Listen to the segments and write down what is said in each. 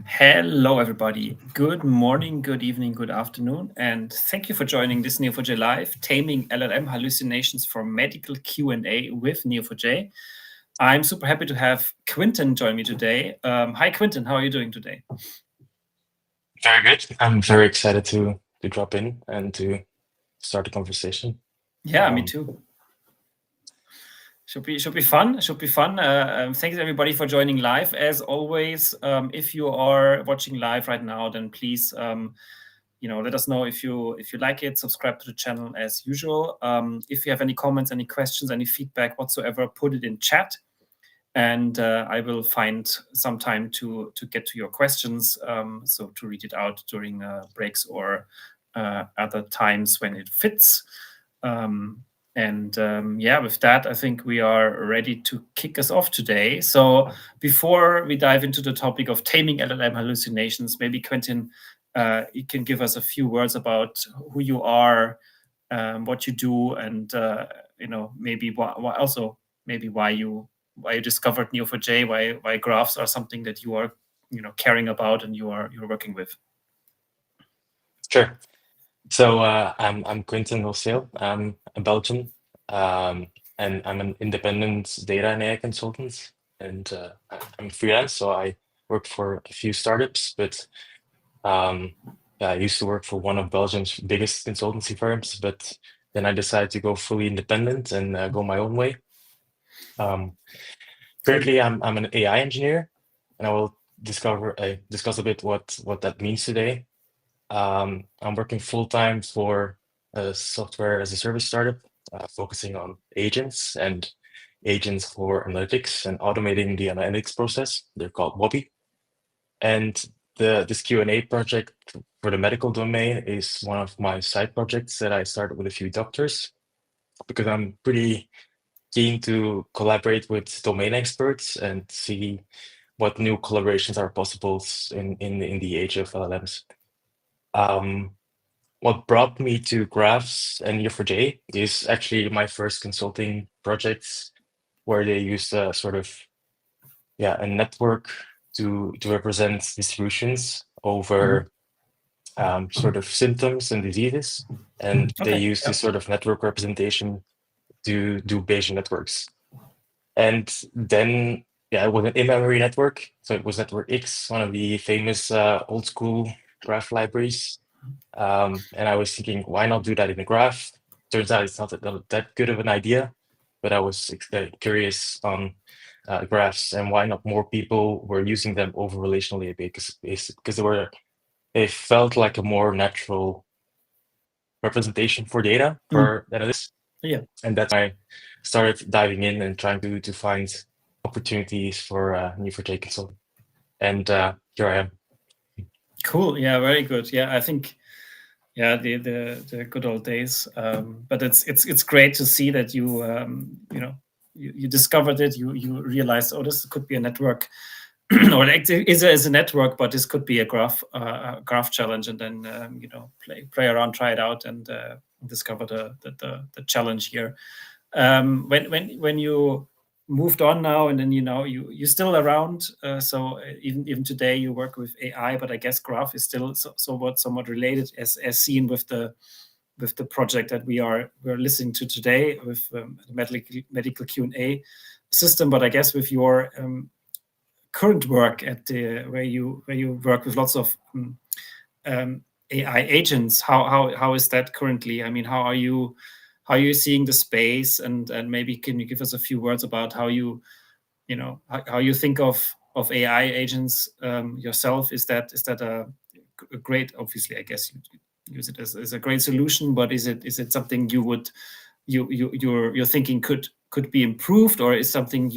Hello, everybody. Good morning, good evening, good afternoon, and thank you for joining this Neo4j Live, Taming LLM Hallucinations for Medical Q&A with Neo4j. I'm super happy to have Quinten join me today. Hi, Quinten. How are you doing today? Very good. I'm very excited to drop in and to start the conversation. Yeah, me too. Should be fun. Should be fun. Thanks everybody for joining live. As always, if you are watching live right now, then please let us know if you like it. Subscribe to the channel as usual. If you have any comments, any questions, any feedback whatsoever, put it in chat, and I will find some time to get to your questions. So to read it out during breaks or other times when it fits. With that, I think we are ready to kick us off today. So before we dive into the topic of taming LLM hallucinations, maybe Quinten, you can give us a few words about who you are, what you do, and maybe why you discovered Neo4j, why graphs are something that you are caring about and you're working with. Sure. So I'm Quinten Rosseel. I'm a Belgian, and I'm an independent data and AI consultant. And I'm freelance, so I work for a few startups. But yeah, I used to work for one of Belgium's biggest consultancy firms. But then I decided to go fully independent and go my own way. Um, Currently, I'm an AI engineer, and I will discuss a bit what that means today. I'm working full time for a software as a service startup, focusing on agents and agents for analytics and automating the analytics process. They're called Wobby. And this Q&A project for the medical domain is one of my side projects that I started with a few doctors because I'm pretty keen to collaborate with domain experts and see what new collaborations are possible in the age of LLMs. Um, what brought me to Graphs and Neo4j is actually my first consulting projects where they used a sort of a network to represent distributions over sort of symptoms and diseases, and they Okay. use this sort of network representation to do Bayesian networks. And then, it was an in-memory network. So it was Network X, one of the famous old school graph libraries. And I was thinking, why not do that in a graph? Turns out it's not that good of an idea, but I was curious on graphs and why not more people were using them over relational database because they felt like a more natural representation for data for analysts. Yeah. And that's why I started diving in and trying to find opportunities for Neo4j consulting. And here I am. Cool. Yeah, very good. Yeah, I think the good old days. But it's great to see that you discovered it. You realized, oh, this could be a network, or it is a network, but this could be a graph challenge, and then play around, try it out, and discover the challenge here. When you moved on now, and then you're still around. So even today you work with AI, but I guess graph is still somewhat related, as seen with the project that we're listening to today with the medical Q&A system. But I guess with your current work at where you work with lots of AI agents, how is that currently? I mean, how are you seeing the space, and maybe can you give us a few words about how you think of AI agents yourself? Is that a great, obviously I guess you use it as a great solution, but is it something you're thinking could be improved, or is something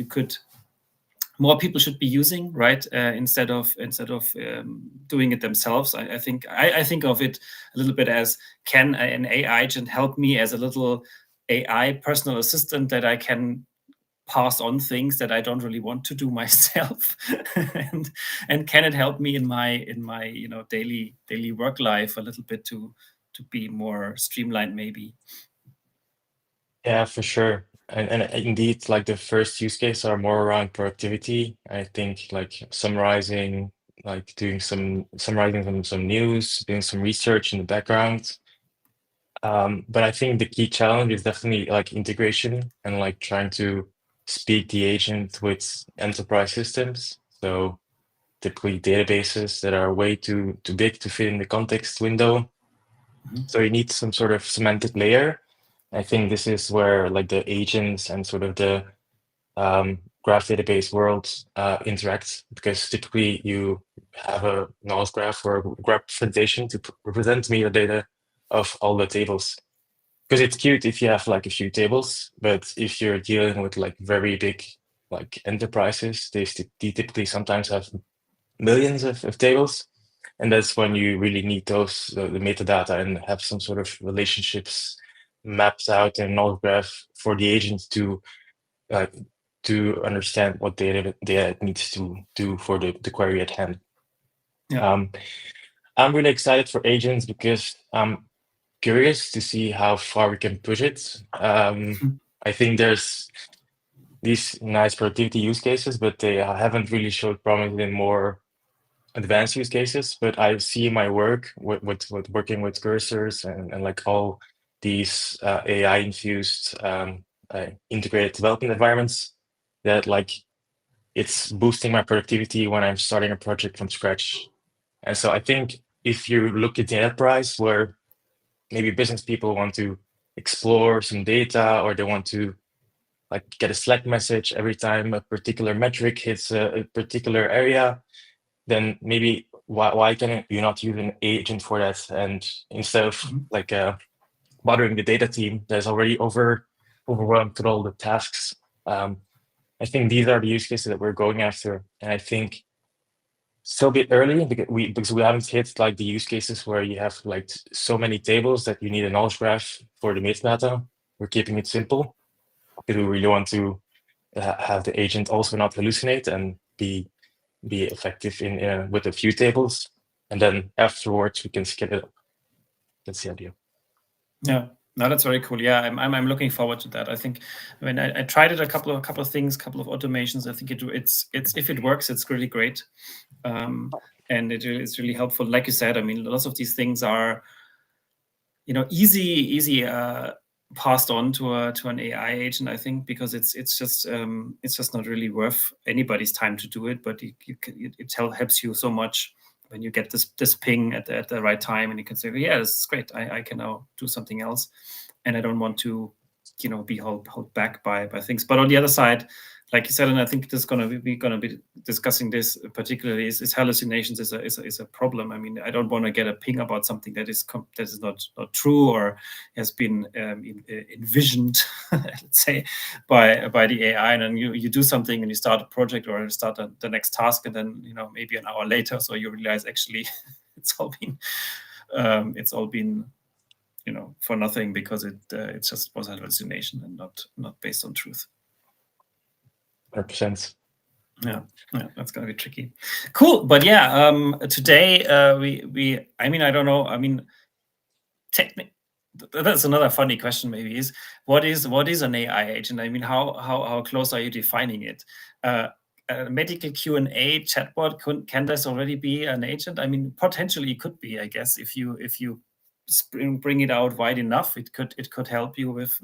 more people should be using, right? Instead of doing it themselves. I think of it a little bit as, can an AI agent help me as a little AI personal assistant that I can pass on things that I don't really want to do myself, and can it help me in my daily work life a little bit to be more streamlined, maybe? Yeah, for sure. And indeed, like the first use cases are more around productivity. I think like summarizing like doing summarizing some news, doing some research in the background. But I think the key challenge is definitely like integration and like trying to speak the agent with enterprise systems. So typically databases that are way too big to fit in the context window. So you need some sort of semantic layer. I think this is where like the agents and sort of the graph database world interact, because typically you have a knowledge graph or a graph representation to represent metadata of all the tables. Because it's cute if you have like a few tables, but if you're dealing with like very big like enterprises, they typically sometimes have millions of tables. And that's when you really need those the metadata and have some sort of relationships mapped out in a knowledge graph for the agent uh, to understand what data it needs to do for the query at hand. Yeah. I'm really excited for agents because I'm curious to see how far we can push it. I think there's these nice productivity use cases, but they haven't really showed promise in more advanced use cases. But I see my work with working with cursors and like all these AI infused integrated development environments that like it's boosting my productivity when I'm starting a project from scratch. And so I think if you look at the enterprise where maybe business people want to explore some data, or they want to like get a Slack message every time a particular metric hits a particular area, then maybe why can you not use an agent for that? And instead of like bothering the data team that's already overwhelmed with all the tasks, I think these are the use cases that we're going after. And I think still a bit early because we haven't hit like the use cases where you have like so many tables that you need a knowledge graph for the metadata. We're keeping it simple because we really want to have the agent also not hallucinate and be effective in with a few tables, and then afterwards we can scale it up. That's the idea. Yeah, no, that's very cool. Yeah, I'm looking forward to that. I think, I mean, I tried it a couple of things, couple of automations. I think it's if it works, it's really great, and it's really helpful. Like you said, I mean, lots of these things are, easy passed on to an AI agent. I think because it's just not really worth anybody's time to do it. But it helps you so much when you get this ping at the right time, and you can say, yeah, this is great. I can now do something else, and I don't want to, be held back by things. But on the other side, like you said, and I think this we're gonna be discussing this particularly, is hallucinations is a problem. I mean, I don't want to get a ping about something that is not true or has been envisioned, let's say, by the AI, and then you do something and you start a project or start the next task, and then maybe an hour later, so you realize actually it's all been for nothing, because it just was a hallucination and not based on truth. 100%. Yeah, that's gonna be tricky. Cool, but yeah, today I mean, I don't know. I mean, that's another funny question. Maybe is what is an AI agent? I mean, how close are you defining it? A medical Q&A chatbot, can this already be an agent? I mean, potentially it could be. I guess if you bring it out wide enough, it could help you with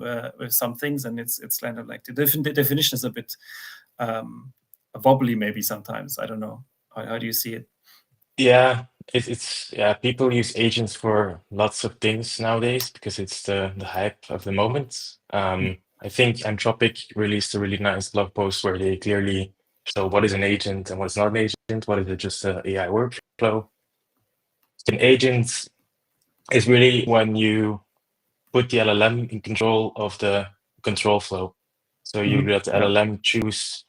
some things, and it's kind of like the definition is a bit wobbly maybe sometimes. I don't know. How do you see it? Yeah, it's people use agents for lots of things nowadays because it's the hype of the moment. I think Anthropic released a really nice blog post where they clearly show what is an agent and what's not an agent, what is it just an AI workflow. An agent is really when you put the LLM in control of the control flow. So you let the LLM choose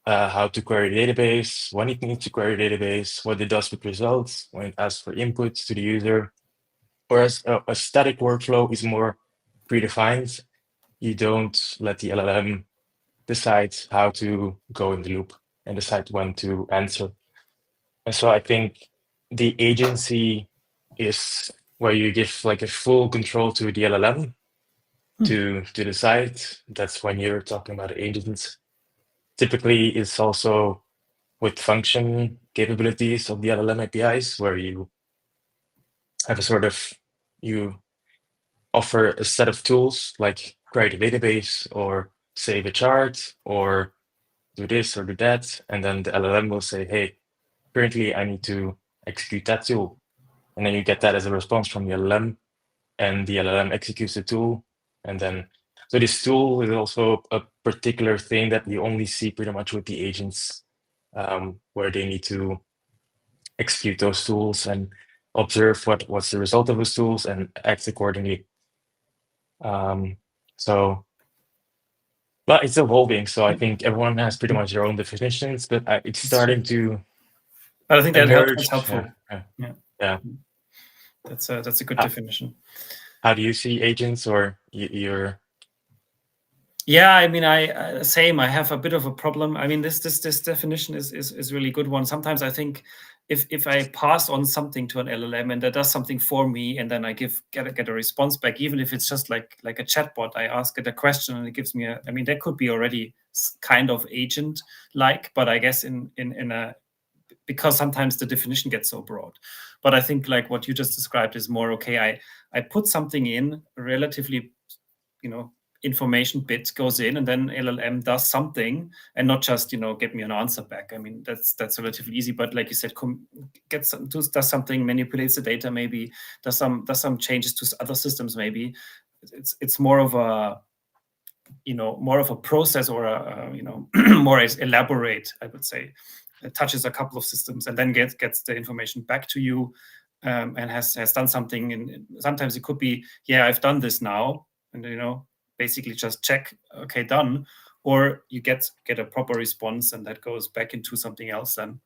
how to query a database, when it needs to query a database, what it does with results, when it asks for inputs to the user. Whereas a static workflow is more predefined. You don't let the LLM decide how to go in the loop and decide when to answer. And so I think the agency is where you give like a full control to the LLM to decide. That's when you're talking about agents. Typically, it's also with function capabilities of the LLM APIs, where you have a sort of, you offer a set of tools like create a database or save a chart or do this or do that. And then the LLM will say, hey, currently I need to execute that tool. And then you get that as a response from the LLM, and the LLM executes the tool. And then, so this tool is also a particular thing that you only see pretty much with the agents, where they need to execute those tools and observe what's the result of those tools and act accordingly. So, but it's evolving. So I think everyone has pretty much their own definitions, but it's starting to But I think that that's emerge. helpful. Yeah. That's a good definition. How do you see agents, or you're? Yeah, I mean, I same. I have a bit of a problem. I mean, this definition is really good one. Sometimes I think if I pass on something to an LLM and that does something for me, and then I get a response back, even if it's just like a chatbot, I ask it a question and it gives me I mean, that could be already kind of agent like, but I guess in a, because sometimes the definition gets so broad. But I think like what you just described is more okay. I put something in relatively, information bit goes in, and then LLM does something, and not just get me an answer back. I mean, that's relatively easy. But like you said, does something, manipulates the data, maybe does some changes to other systems. Maybe it's more of a more of a process, or a more elaborate, I would say. It touches a couple of systems and then gets the information back to you, and has done something. And sometimes it could be, yeah, I've done this now, and basically just check, okay, done, or you get a proper response and that goes back into something else then.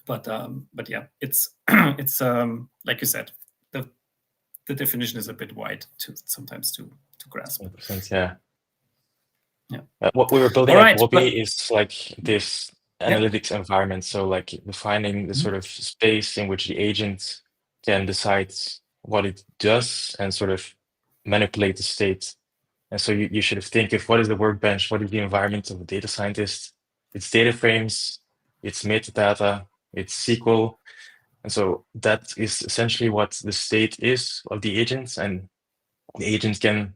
But yeah, it's it's like you said, the definition is a bit wide sometimes to grasp. 100%, yeah. Yeah. What we were building All at right, Wobby is like this analytics environment. So like defining the sort of space in which the agent can decide what it does and sort of manipulate the state. And so you should think of what is the workbench, what is the environment of a data scientist. It's data frames, it's metadata, it's SQL. And so that is essentially what the state is of the agents. And the agent can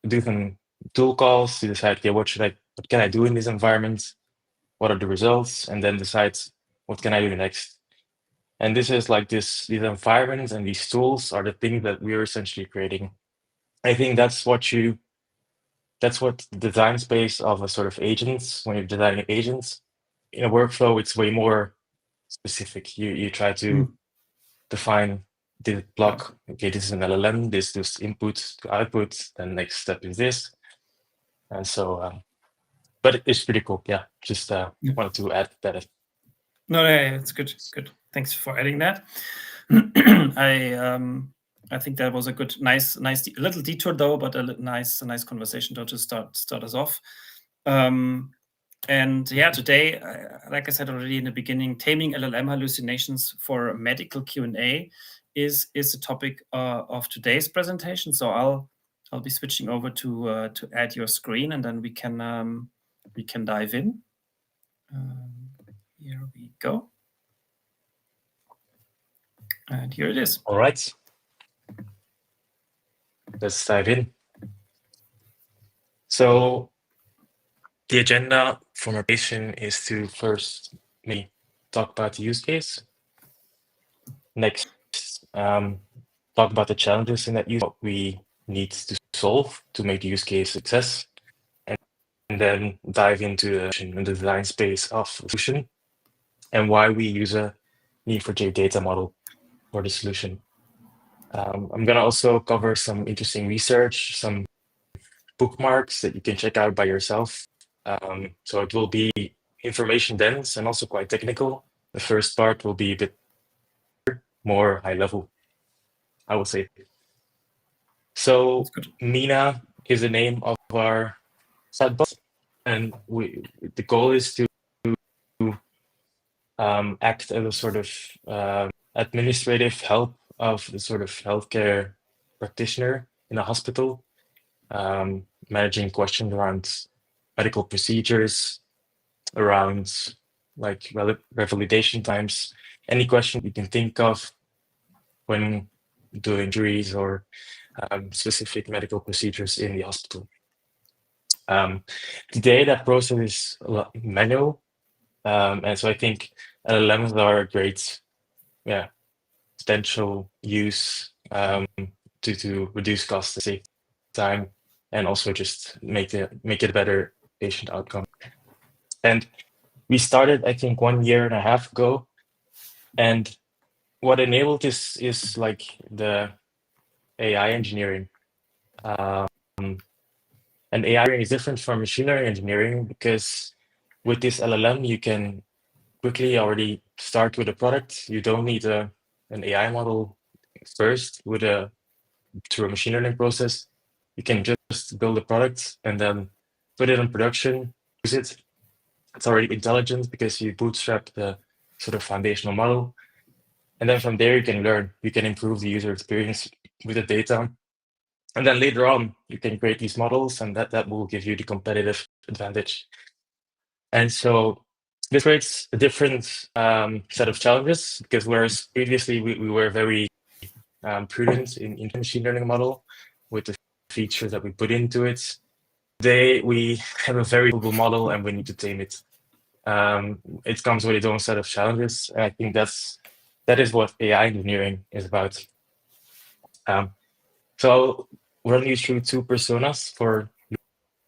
do some tool calls to decide, okay, what can I do in this environment? What are the results? And then decide, what can I do next? And this is like these environments and these tools are the things that we're essentially creating. I think that's what the design space of a sort of agents, when you're designing agents in a workflow, it's way more specific. You try to define the block. Okay, this is an LLM, this input to output, then next step is this. And so, but it's pretty cool. Yeah, just wanted to add that. No, it's good. Good. Thanks for adding that. I think that was a good, nice little detour though, but a nice conversation though to start us off. And yeah, today, like I said already in the beginning, taming LLM hallucinations for medical Q&A is the topic of today's presentation. So I'll be switching over to add your screen, and then we can dive in. Here we go. And here it is. All right. Let's dive in. So the agenda for my presentation is to first maybe talk about the use case. Next, talk about the challenges in that use, what we need to solve to make the use case a success. And then dive into the design space of the solution and why we use a Neo4j data model for the solution. I'm going to also cover some interesting research, some bookmarks that you can check out by yourself. So it will be information dense and also quite technical. The first part will be a bit more high level, I would say. So Mina is the name of our chatbot, and the goal is to act as a sort of administrative help of the sort of healthcare practitioner in a hospital, managing questions around medical procedures, around like revalidation times, any question you can think of when doing injuries or specific medical procedures in the hospital. Today, that process is a lot manual, and so I think LLMs are a great, potential use to reduce costs, save time, and also just make it a better patient outcome. And we started, I think, 1.5 years ago, and what enabled this is like the AI engineering. And AI engineering is different from machine learning engineering because with this LLM, you can quickly already start with a product. You don't need an AI model first through a machine learning process. You can just build a product and then put it in production, use it. It's already intelligent because you bootstrap the sort of foundational model. And then from there, you can learn. You can improve the user experience with the data. And then later on, you can create these models, and that will give you the competitive advantage. And so this creates a different set of challenges because whereas previously we were very prudent in the machine learning model with the features that we put into it, today we have a very capable model and we need to tame it. It comes with its own set of challenges, and I think that is what AI engineering is about. So I'll run you through two personas for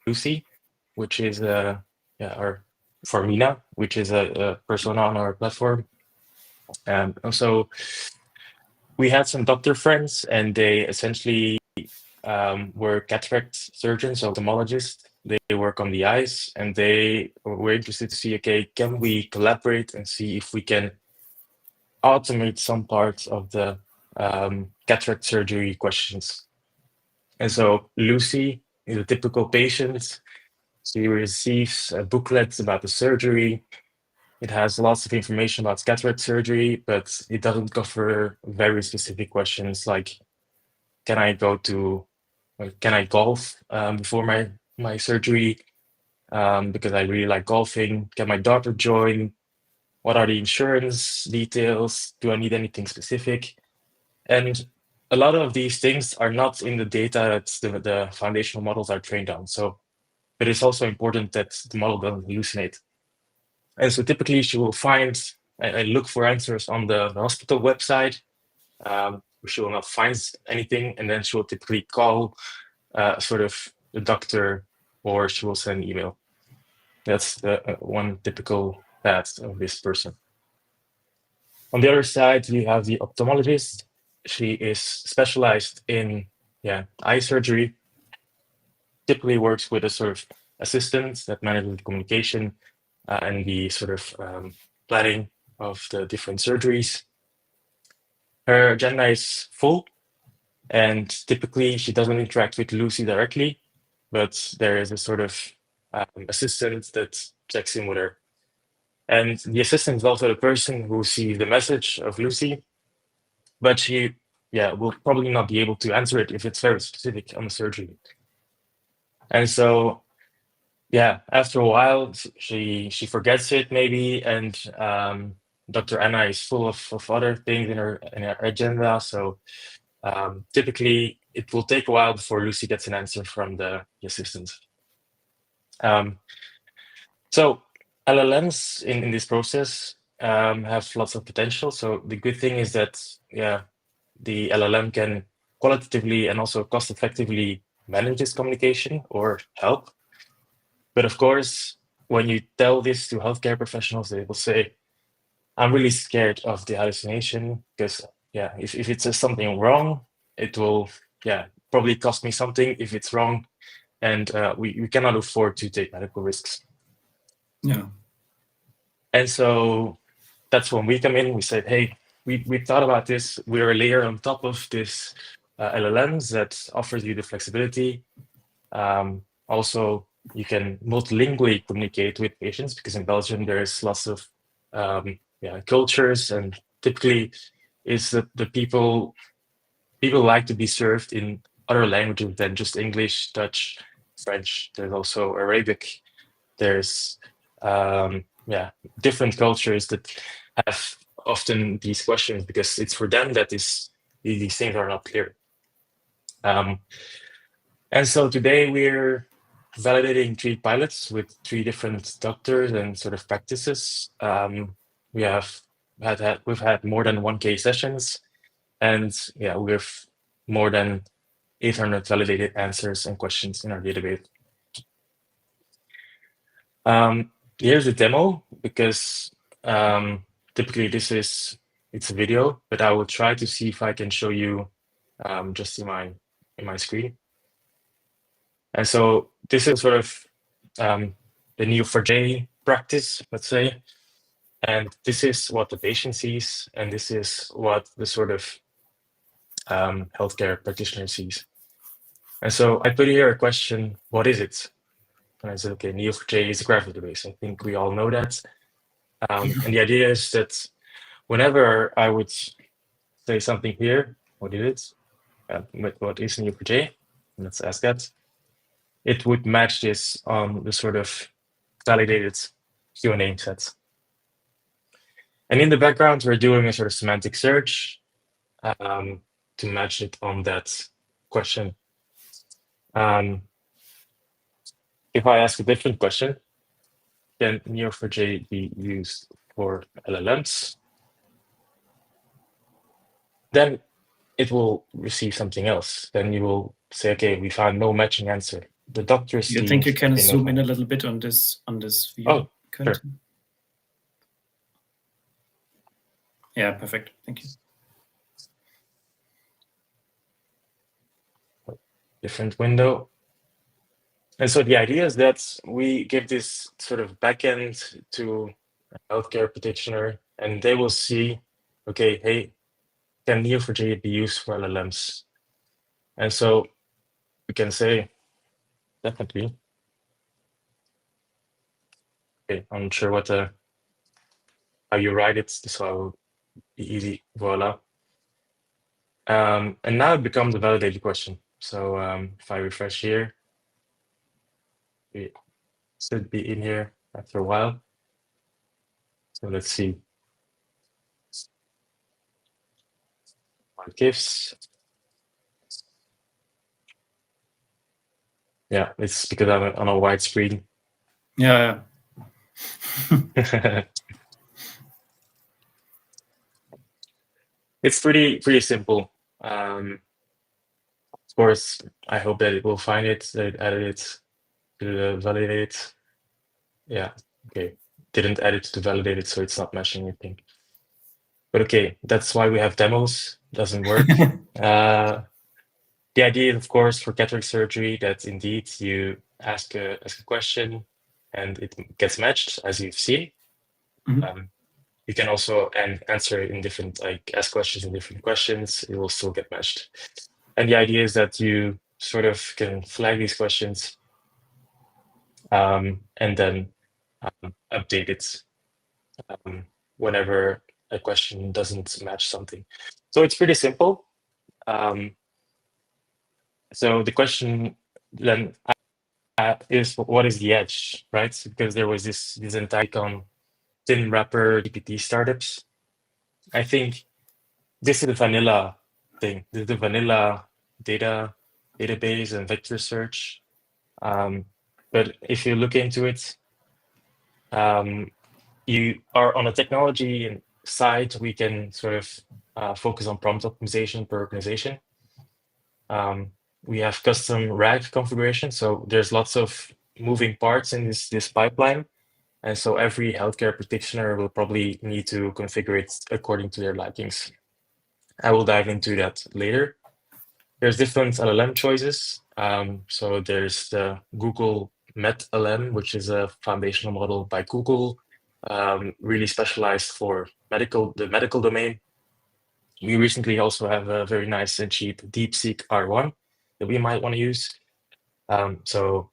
Lucy, which is or for Mina, which is a persona on our platform. So we had some doctor friends, and they essentially were cataract surgeons, ophthalmologists. They work on the eyes, and they were interested to see, okay, can we collaborate and see if we can automate some parts of the cataract surgery questions. And so Lucy is a typical patient. She receives booklets about the surgery. It has lots of information about cataract surgery, but it doesn't cover very specific questions like, can I golf before my surgery? Because I really like golfing. Can my daughter join? What are the insurance details? Do I need anything specific? And a lot of these things are not in the data that the foundational models are trained on. But it's also important that the model doesn't hallucinate. And so typically she will find, I look for answers on the hospital website. She will not find anything, and then she will typically call sort of the doctor, or she will send an email. That's the one typical path of this person. On the other side, you have the ophthalmologist. She is specialized in eye surgery. Typically works with a sort of assistant that manages the communication and the sort of planning of the different surgeries. Her agenda is full, and typically she doesn't interact with Lucy directly, but there is a sort of assistant that checks in with her. And the assistant is also the person who sees the message of Lucy, but she will probably not be able to answer it if it's very specific on the surgery. And so after a while she forgets it maybe, and Dr. Anna is full of other things in her agenda. So typically it will take a while before Lucy gets an answer from the assistant. So LLMs in this process have lots of potential. So the good thing is that the LLM can qualitatively and also cost effectively manage this communication or help. But of course, when you tell this to healthcare professionals, they will say, I'm really scared of the hallucination because if it says something wrong, it will probably cost me something if it's wrong. And we cannot afford to take medical risks. Yeah. And so that's when we come in. We said, hey, we thought about this. We're a layer on top of this LLMs that offers you the flexibility. Also, you can multilingually communicate with patients because in Belgium there is lots of cultures, and typically is that the people like to be served in other languages than just English, Dutch, French. There's also Arabic. There's different cultures that have often these questions, because it's for them that these things are not clear. And so today we're validating 3 pilots with 3 different doctors and sort of practices. We've had more than 1K sessions, and we've more than 800 validated answers and questions in our database. Here's a demo, because typically it's a video, but I will try to see if I can show you just in my screen. And so this is sort of the Neo4j practice, let's say. And this is what the patient sees, and this is what the sort of healthcare practitioner sees. And so I put here a question, what is it? And I said, okay, Neo4j is a graph database. I think we all know that. And the idea is that whenever I would say something here, what is it? What is Neo4j? Let's ask that. It would match this on the sort of validated Q&A sets. And in the background, we're doing a sort of semantic search to match it on that question. If I ask a different question, can Neo4j be used for LLMs? Then it will receive something else. Then you will say, okay, we found no matching answer. The doctors. You think you can zoom in a little bit on this view? Oh, sure. Yeah, perfect. Thank you. Different window. And so the idea is that we give this sort of backend to a healthcare practitioner, and they will see, okay, hey, can Neo4j be used for LLMs? And so we can say, definitely. Okay, I'm not sure how you write it, so it will be easy. Voila. And now it becomes a validated question. So if I refresh here, it should be in here after a while. So let's see what it gives. Yeah, it's because I'm on a wide screen. Yeah. It's pretty simple. Of course, I hope that it will find it, that it added it to the validated. Yeah, okay. Didn't add it to validated, so it's not matching anything. But okay, that's why we have demos. Doesn't work. The idea, of course, for cataract surgery, that indeed you ask a question and it gets matched, as you've seen. You can also answer in different, like ask questions in different questions, it will still get matched. And the idea is that you sort of can flag these questions and then update it whenever a question doesn't match something. So it's pretty simple. So the question then is, what is the edge, right? Because there was this entire on thin wrapper GPT startups. I think this is the vanilla thing. This is the vanilla database and vector search. But if you look into it, you are on a technology side, we can sort of focus on prompt optimization per organization. We have custom RAG configuration, so there's lots of moving parts in this pipeline. And so every healthcare practitioner will probably need to configure it according to their likings. I will dive into that later. There's different LLM choices. So there's the Google MetLM, which is a foundational model by Google, really specialized for the medical domain. We recently also have a very nice and cheap DeepSeek R1 that we might want to use. So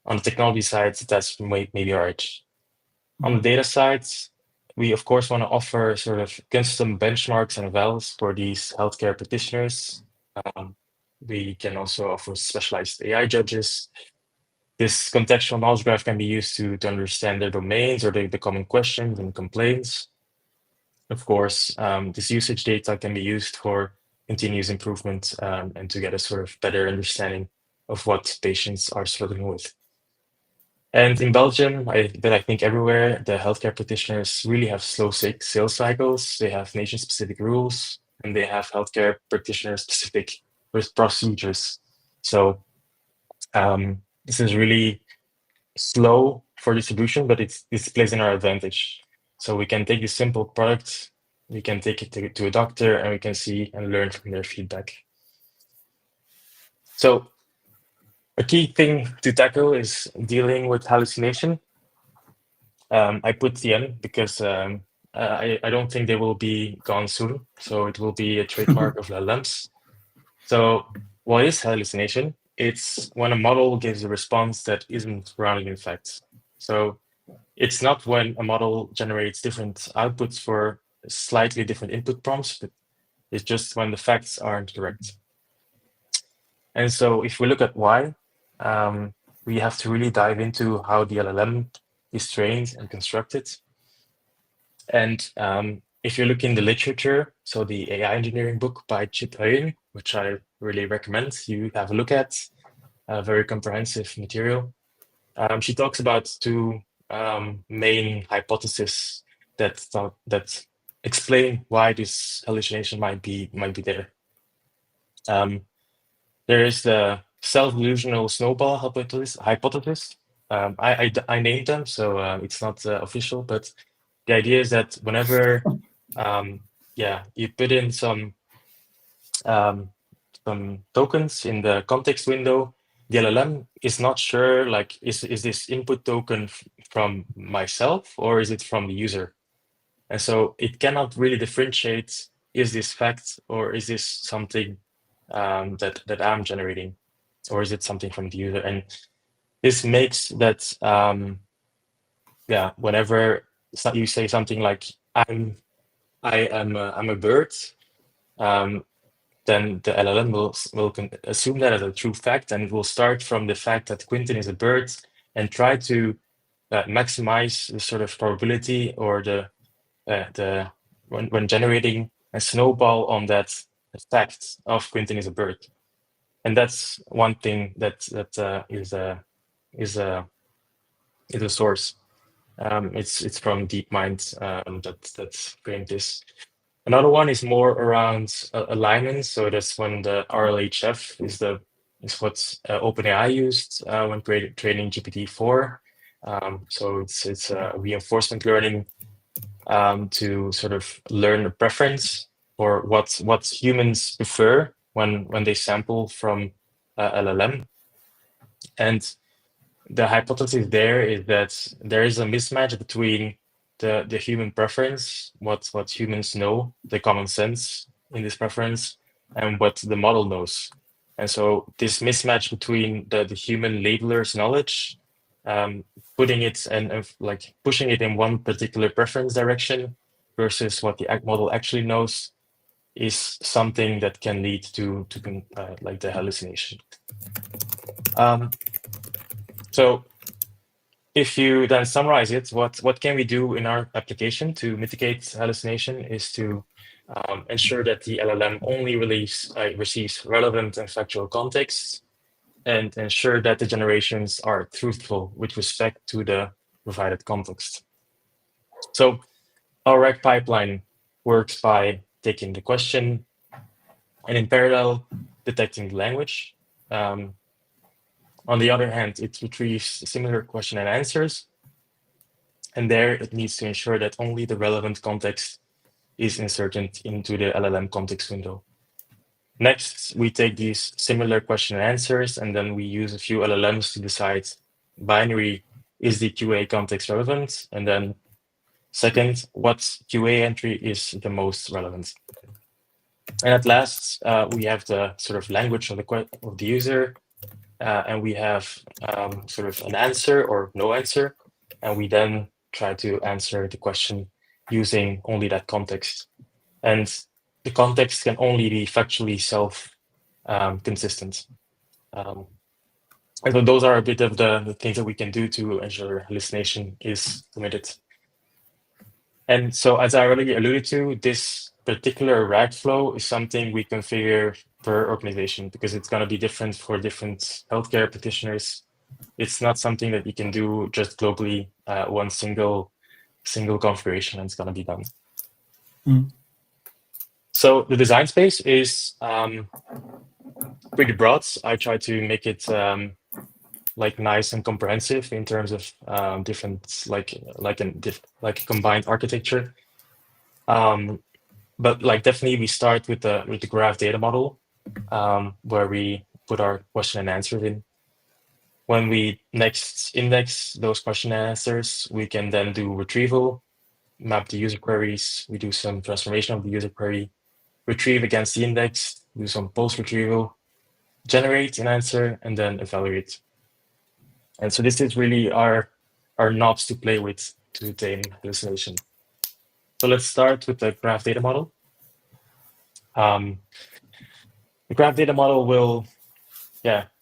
on the technology side, that's maybe our edge. On the data side, we of course want to offer sort of custom benchmarks and evals for these healthcare practitioners. We can also offer specialized AI judges. This contextual knowledge graph can be used to understand their domains or the common questions and complaints. Of course, this usage data can be used for continuous improvement and to get a sort of better understanding of what patients are struggling with. And in Belgium, but I think everywhere, the healthcare practitioners really have slow sales cycles. They have nation-specific rules, and they have healthcare practitioner-specific procedures. So this is really slow for distribution, but this plays in our advantage. So we can take this simple product, we can take it to a doctor, and we can see and learn from their feedback. So a key thing to tackle is dealing with hallucination. I put the N because I don't think they will be gone soon. So it will be a trademark of LLMs. So what is hallucination? It's when a model gives a response that isn't grounded in facts. So it's not when a model generates different outputs for slightly different input prompts, but it's just when the facts aren't correct. And so if we look at why, we have to really dive into how the LLM is trained and constructed. And if you look in the literature, so the AI engineering book by Chip Huyen, which I really recommend you have a look at, very comprehensive material. She talks about two main hypotheses that explain why this hallucination might be there. There is the self-delusional snowball hypothesis. I named them, so it's not official, but the idea is that whenever you put in some tokens in the context window, the LLM is not sure, like, is this input token from myself or is it from the user? And so it cannot really differentiate, is this fact or is this something that I'm generating, or is it something from the user? And this makes that, whenever you say something like, I'm a bird, then the LLM will assume that as a true fact, and it will start from the fact that Quinten is a bird and try to maximize the sort of probability or when generating a snowball on that fact of Quinten is a bird. And that's one thing that is a source. It's from DeepMind that's creating this. Another one is more around alignment. So that's when the RLHF is what OpenAI used when training GPT-4. So it's reinforcement learning to sort of learn a preference for what humans prefer when they sample from LLM. And the hypothesis there is that there is a mismatch between the human preference, what humans know, the common sense in this preference, and what the model knows. And so this mismatch between the human labeler's knowledge, putting it and like pushing it in one particular preference direction versus what the model actually knows, is something that can lead to like the hallucination. So if you then summarize it, what can we do in our application to mitigate hallucination is to ensure that the LLM only receives relevant and factual context, and ensure that the generations are truthful with respect to the provided context. So our RAG pipeline works by taking the question and in parallel detecting the language. On the other hand, it retrieves similar question and answers. And there it needs to ensure that only the relevant context is inserted into the LLM context window. Next, we take these similar question and answers, and then we use a few LLMs to decide binary, is the QA context relevant? And then second, what QA entry is the most relevant? And at last, we have the sort of language of the user, and we have sort of an answer or no answer, and we then try to answer the question using only that context. And the context can only be factually self-consistent. And so those are a bit of the things that we can do to ensure hallucination is committed. And so as I already alluded to, this particular RAG flow is something we configure per organization because it's going to be different for different healthcare practitioners. It's not something that you can do just globally, one single configuration, and it's going to be done. So the design space is pretty broad. I try to make it like nice and comprehensive in terms of different like a combined architecture. But like definitely we start with the graph data model where we put our question and answers in. When we next index those question and answers, we can then do retrieval, map the user queries, we do some transformation of the user query, retrieve against the index, do some post retrieval, generate an answer, and then evaluate. And so this is really our knobs to play with to tame hallucination. So let's start with the graph data model. The graph data model will,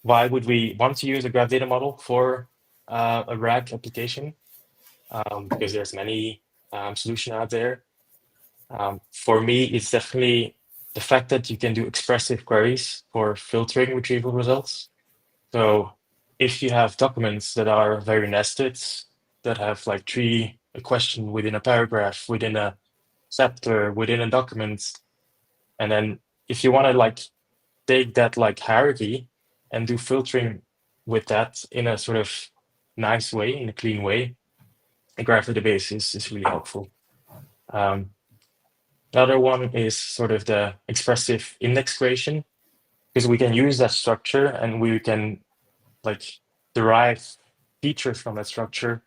why would we want to use a graph data model for a RAG application? Because there's many solutions out there. For me, it's definitely the fact that you can do expressive queries for filtering retrieval results. So if you have documents that are very nested, that have like a question within a paragraph, within a chapter, within a document, and then if you want to like take that like hierarchy and do filtering with that in a sort of nice way, in a clean way, a graph database is really helpful. The other one is sort of the expressive index creation, because we can use that structure and we can like derive features from that structure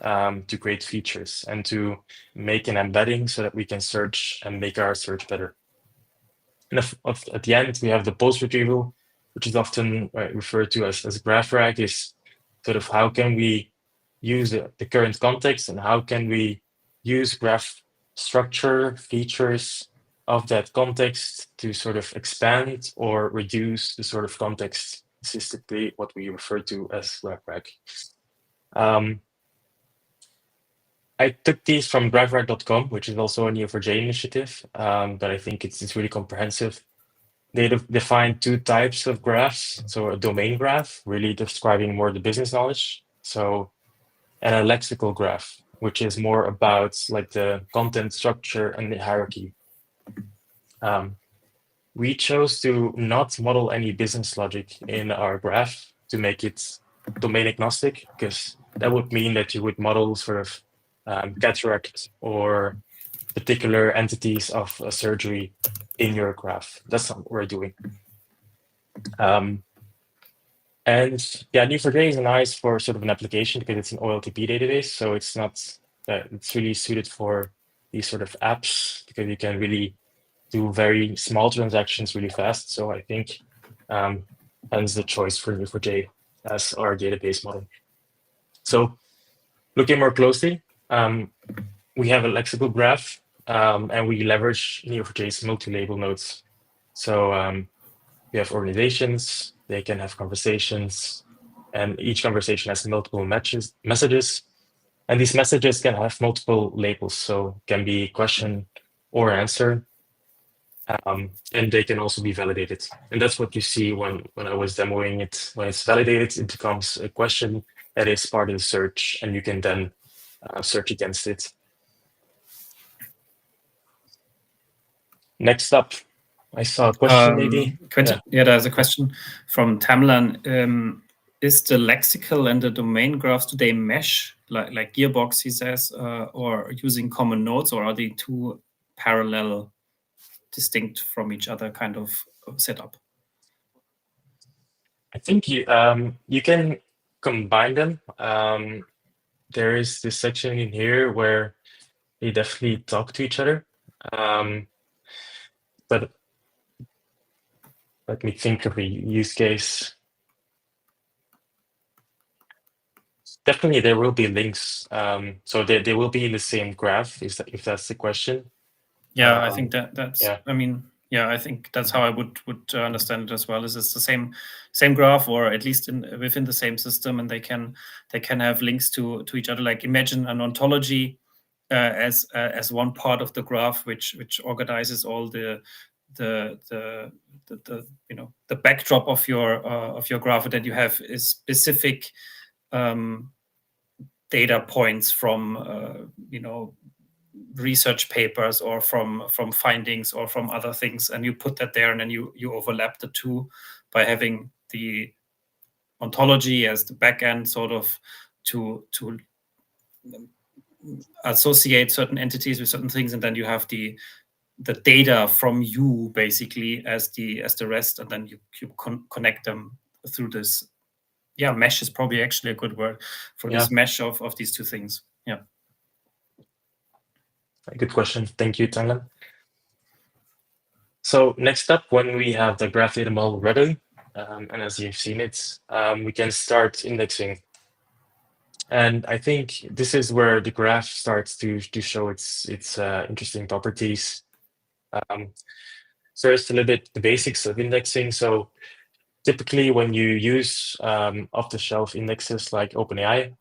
to create features and to make an embedding so that we can search and make our search better. And at the end, we have the post retrieval, which is often referred to as graph RAG, is sort of how can we use the current context and how can we use graph structure features of that context to sort of expand or reduce the sort of context, specifically what we refer to as graph RAG. I took these from GraphRag.com, which is also a Neo4j initiative, but I think it's really comprehensive. They define two types of graphs. So a domain graph, really describing more the business knowledge. So, and a lexical graph, which is more about like the content structure and the hierarchy. We chose to not model any business logic in our graph to make it domain agnostic, because that would mean that you would model sort of cataract or particular entities of a surgery in your graph. That's not what we're doing. And yeah, Neo4j is nice for sort of an application because it's an OLTP database. So it's not, it's really suited for these sort of apps because you can really do very small transactions really fast. So I think hence the choice for Neo4j as our database model. So looking more closely, we have a lexical graph and we leverage Neo4j's multi-label nodes. So we have organizations, they can have conversations, and each conversation has multiple messages. And these messages can have multiple labels, so can be question or answer. And they can also be validated. And that's what you see when I was demoing it. When it's validated, it becomes a question that is part of the search, and you can then search against it. Next up, I saw a question maybe. Quinten, yeah, there's a question from Tamlan. Is the lexical and the domain graphs, do they mesh like Gearbox, he says, or using common nodes, or are they two parallel, distinct from each other kind of setup? I think you can combine them. There is this section in here where they definitely talk to each other. But let me think of a use case. Definitely, there will be links. So they will be in the same graph, if that's the question. Yeah, I think that's. Yeah. I mean, Yeah, I think that's how I would understand it as well. Is it's the same graph, or at least within the same system, and they can have links to each other. Like imagine an ontology as one part of the graph, which organizes all the the backdrop of your graph, and then you have a specific data points from research papers or from findings or from other things, and you put that there, and then you overlap the two by having the ontology as the backend sort of to associate certain entities with certain things, and then you have the data from you basically as the rest, and then you connect them through this. Yeah, mesh is probably actually a good word for this mesh of these two things. Yeah. Good question. Thank you, Tangan. So next up, when we have the graph data model ready, and as you've seen it, we can start indexing. And I think this is where the graph starts to show its interesting properties. First, a little bit the basics of indexing. So typically, when you use off-the-shelf indexes like OpenAI,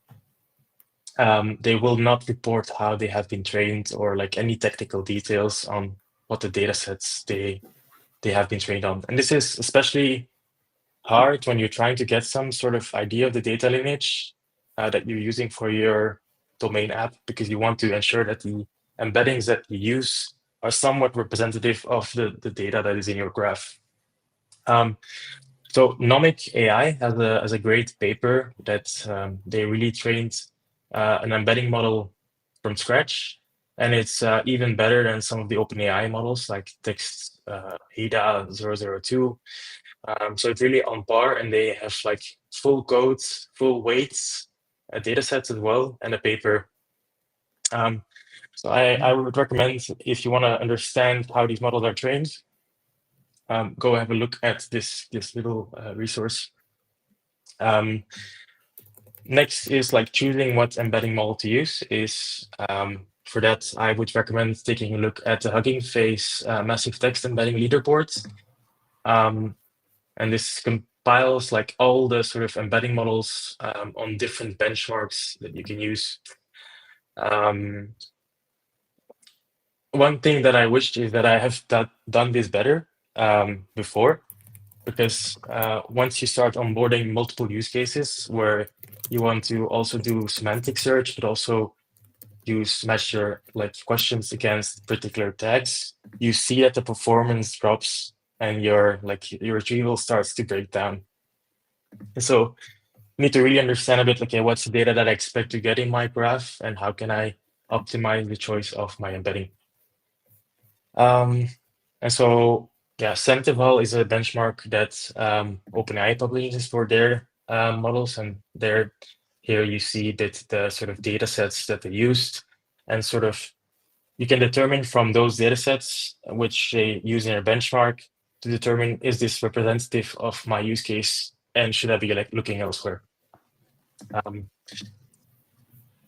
they will not report how they have been trained or like any technical details on what the data sets they have been trained on. And this is especially hard when you're trying to get some sort of idea of the data lineage that you're using for your domain app, because you want to ensure that the embeddings that you use are somewhat representative of the data that is in your graph. So Nomic AI has a great paper that they really trained an embedding model from scratch, and it's even better than some of the OpenAI models like Text HIDA 002. So it's really on par, and they have like full codes, full weights, data sets as well, and a paper. So I would recommend, if you want to understand how these models are trained, go have a look at this little resource. Next is like choosing what embedding model to use. For that, I would recommend taking a look at the Hugging Face massive text embedding leaderboard. And this compiles like all the sort of embedding models on different benchmarks that you can use. One thing that I wished is that I have done this better before, because once you start onboarding multiple use cases where you want to also do semantic search, but also use match your like questions against particular tags, you see that the performance drops and your retrieval starts to break down. And so you need to really understand a bit, okay, what's the data that I expect to get in my graph, and how can I optimize the choice of my embedding? And so, yeah, Centival is a benchmark that OpenAI publishes for their models, and here you see that the sort of data sets that they used, and sort of you can determine from those data sets which they use in their benchmark to determine, is this representative of my use case, and should I be like looking elsewhere?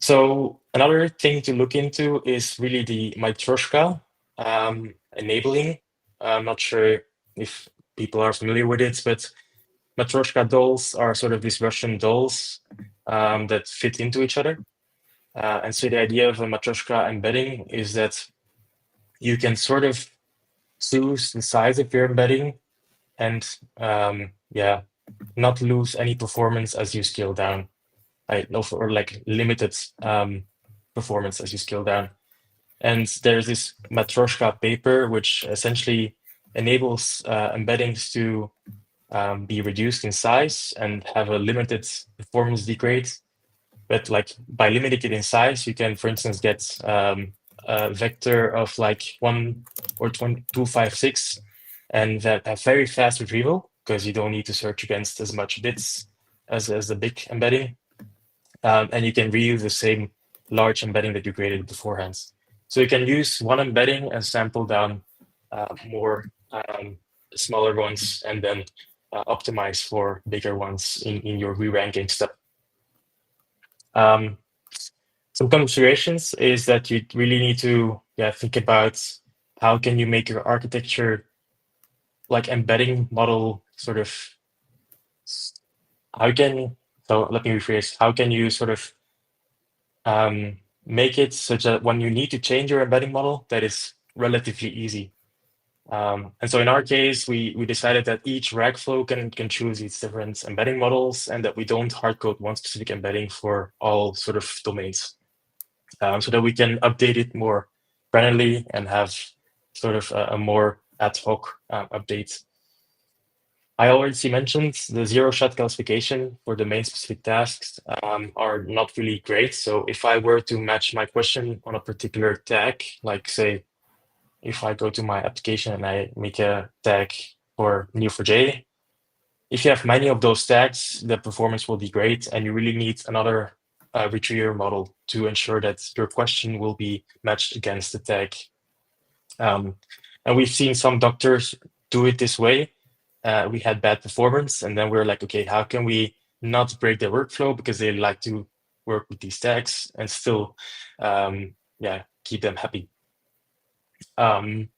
So another thing to look into is really the Matryoshka enabling. I'm not sure if people are familiar with it, but Matryoshka dolls are sort of these Russian dolls that fit into each other. And so the idea of a Matryoshka embedding is that you can sort of choose the size of your embedding and not lose any performance as you scale down, or like limited performance as you scale down. And there's this Matryoshka paper, which essentially enables embeddings to be reduced in size and have a limited performance degrade. But like by limiting it in size, you can, for instance, get a vector of like 1 or 256, and that have very fast retrieval because you don't need to search against as much bits as the big embedding. And you can reuse the same large embedding that you created beforehand. So you can use one embedding and sample down more smaller ones, and then optimize for bigger ones in your re-ranking step. Some considerations is that you really need to think about how can you make your architecture like embedding model sort of so let me rephrase. How can you sort of make it such that when you need to change your embedding model, that is relatively easy? And so in our case, we decided that each RAG flow can choose its different embedding models, and that we don't hardcode one specific embedding for all sort of domains, so that we can update it more granularly and have sort of a more ad hoc update. I already mentioned the zero-shot classification for domain-specific tasks are not really great. So if I were to match my question on a particular tag, like say, if I go to my application and I make a tag for Neo4j, if you have many of those tags, the performance will be great, and you really need another retriever model to ensure that your question will be matched against the tag. And we've seen some doctors do it this way. We had bad performance, and then we were like, okay, how can we not break their workflow, because they like to work with these tags and still keep them happy. And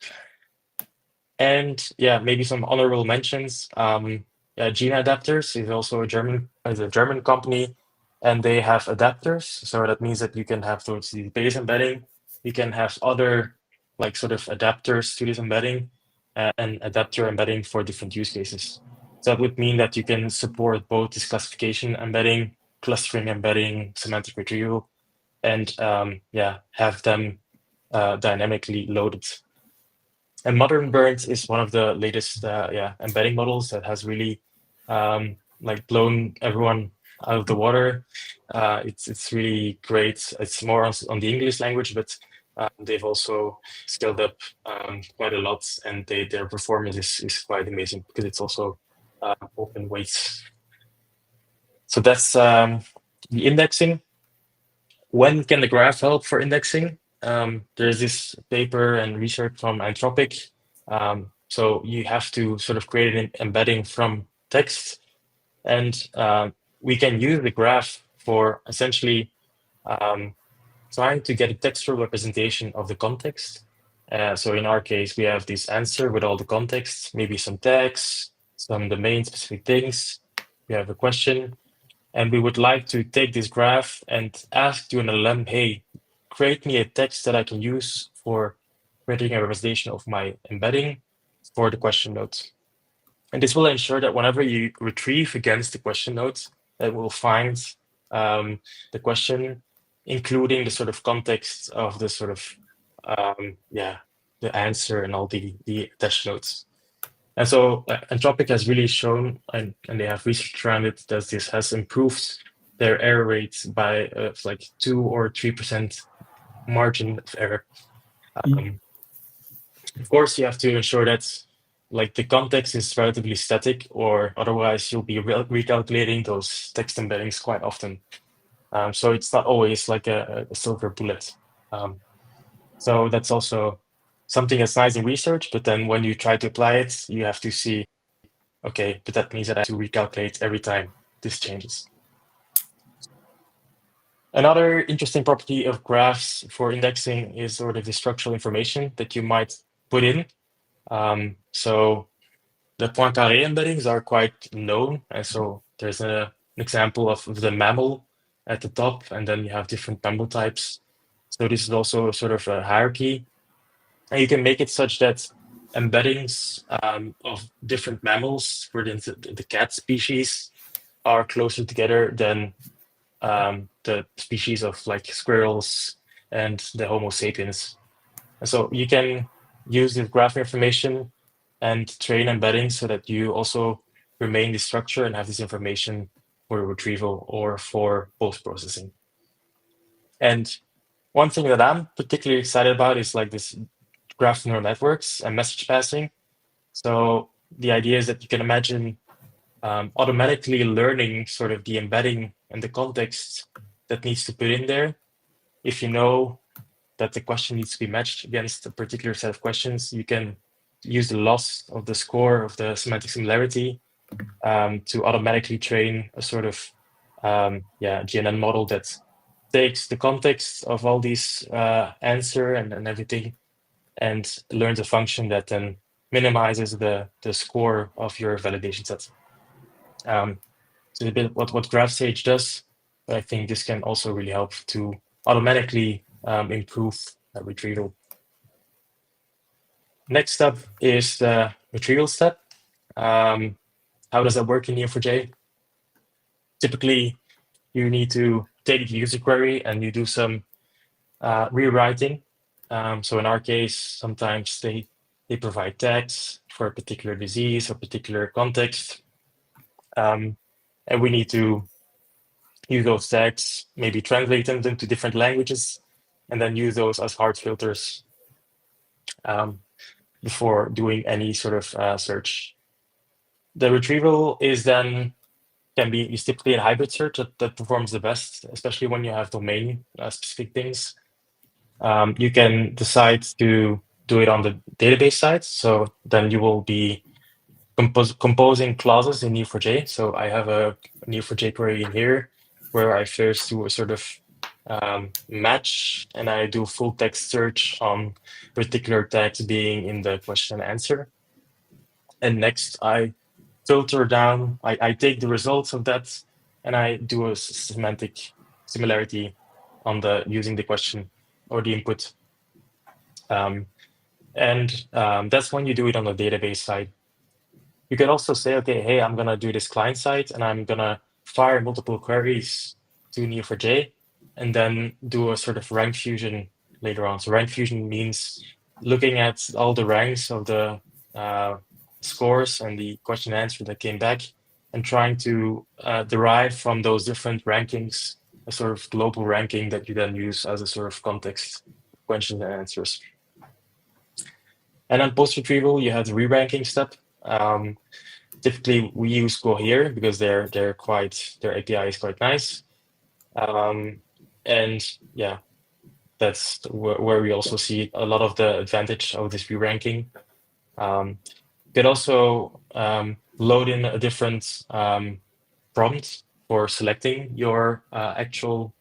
yeah, maybe some honorable mentions. Gina Adapters is also a German company, and they have adapters. So that means that you can have towards the base embedding, you can have other like sort of adapters to this embedding, and adapt your embedding for different use cases. So that would mean that you can support both this classification embedding, clustering embedding, semantic retrieval, and have them dynamically loaded. And Modern Burns is one of the latest embedding models that has really like blown everyone out of the water. It's really great. It's more on the English language, but they've also scaled up quite a lot, and their performance is quite amazing because it's also open weights. So that's the indexing. When can the graph help for indexing? There's this paper and research from Anthropic. So you have to sort of create an embedding from text, and we can use the graph for essentially trying to get a textual representation of the context. So in our case, we have this answer with all the context, maybe some tags, some domain-specific things. We have a question, and we would like to take this graph and ask to an LLM, hey, create me a text that I can use for creating a representation of my embedding for the question notes. And this will ensure that whenever you retrieve against the question notes, it will find the question, including the sort of context of the sort of, the answer and all the attached notes. And so Anthropic has really shown, and they have research around it, that this has improved their error rates by like 2 or 3% margin of error. Of course, you have to ensure that like the context is relatively static, or otherwise you'll be recalculating those text embeddings quite often. So it's not always like a silver bullet. So that's also something that's nice in research, but then when you try to apply it, you have to see, okay, but that means that I have to recalculate every time this changes. Another interesting property of graphs for indexing is sort of the structural information that you might put in. So the Poincaré embeddings are quite known. And so there's an example of the mammal at the top, and then you have different mammal types. So this is also sort of a hierarchy. And you can make it such that embeddings of different mammals, for instance, the cat species, are closer together than the species of like squirrels and the Homo sapiens. And so you can use this graph information and train embeddings so that you also remain the structure and have this information for retrieval or for post-processing. And one thing that I'm particularly excited about is like this graph neural networks and message passing. So the idea is that you can imagine automatically learning sort of the embedding and the context that needs to put in there. If you know that the question needs to be matched against a particular set of questions, you can use the loss of the score of the semantic similarity to automatically train a sort of GNN model that takes the context of all these answer and everything, and learns a function that then minimizes the score of your validation set. So a bit what GraphSage does, but I think this can also really help to automatically improve retrieval. Next step is the retrieval step. How does that work in Neo4j? Typically, you need to take the user query and you do some rewriting. So in our case, sometimes they provide tags for a particular disease or particular context. And we need to use those tags, maybe translate them into different languages, and then use those as hard filters before doing any sort of search. The retrieval is typically a hybrid search that performs the best, especially when you have domain specific things. You can decide to do it on the database side, so then you will be composing clauses in Neo4j. So I have a Neo4j query in here where I first do a sort of match, and I do full text search on particular tags being in the question and answer. And next, I filter down, I take the results of that, and I do a semantic similarity on using the question or the input. That's when you do it on the database side. You can also say, okay, hey, I'm going to do this client side, and I'm going to fire multiple queries to Neo4j, and then do a sort of rank fusion later on. So rank fusion means looking at all the ranks of the scores and the question and answer that came back, and trying to derive from those different rankings a sort of global ranking that you then use as a sort of context questions and answers. And then post-retrieval, you have the re-ranking step. Typically, we use Cohere because their API is quite nice. And yeah, that's where we also see a lot of the advantage of this re-ranking. You could also load in a different prompt for selecting your actual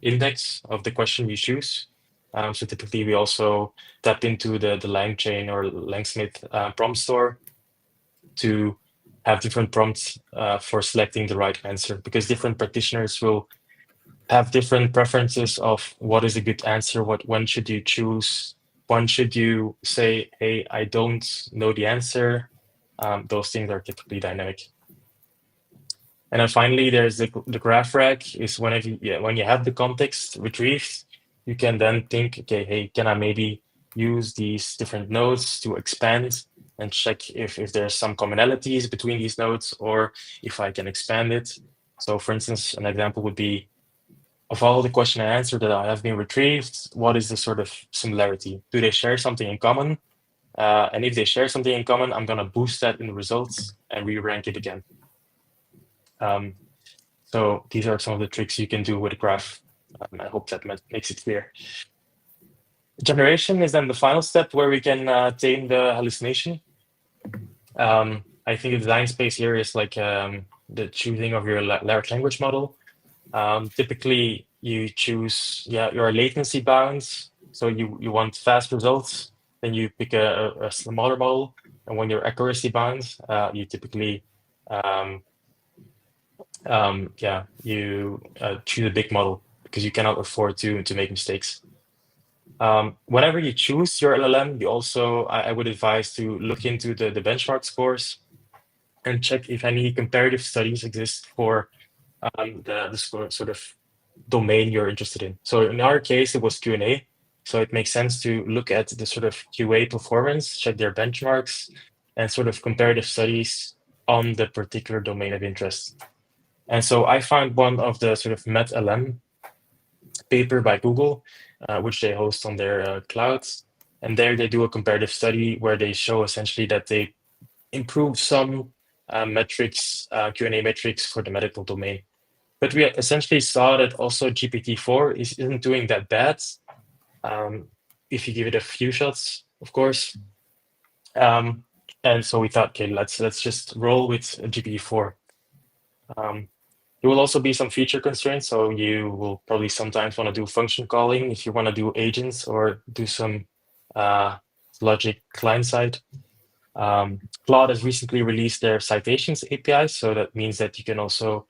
index of the question you choose. So typically, we also tap into the LangChain or Langsmith prompt store to have different prompts for selecting the right answer, because different practitioners will have different preferences of what is a good answer, when should you choose, when should you say, hey, I don't know the answer. Those things are typically dynamic. And then finally, there's the graph rack is when you have the context retrieved, you can then think, okay, hey, can I maybe use these different nodes to expand and check if there's some commonalities between these nodes, or if I can expand it. So for instance, an example would be, of all the question and answer that I have been retrieved, what is the sort of similarity? Do they share something in common? And if they share something in common, I'm going to boost that in the results and re-rank it again. So these are some of the tricks you can do with a graph. I hope that makes it clear. Generation is then the final step where we can tame the hallucination. I think the design space here is like the choosing of your large language model. Typically, you choose your latency bounds. So you want fast results, then you pick a smaller model. And when your accuracy bounds, you typically you choose a big model because you cannot afford to make mistakes. Whenever you choose your LLM, you also, I would advise to look into the benchmark scores and check if any comparative studies exist for the sort of domain you're interested in. So in our case, it was Q&A. So it makes sense to look at the sort of QA performance, check their benchmarks, and sort of comparative studies on the particular domain of interest. And so I found one of the sort of MetLM paper by Google, which they host on their clouds. And there they do a comparative study where they show essentially that they improve some metrics, Q&A metrics for the medical domain. But we essentially saw that also GPT-4 isn't doing that bad if you give it a few shots, of course. And so we thought, okay, let's just roll with GPT-4. There will also be some feature constraints, so you will probably sometimes want to do function calling if you want to do agents or do some logic client side. Claude has recently released their citations API, so that means that you can also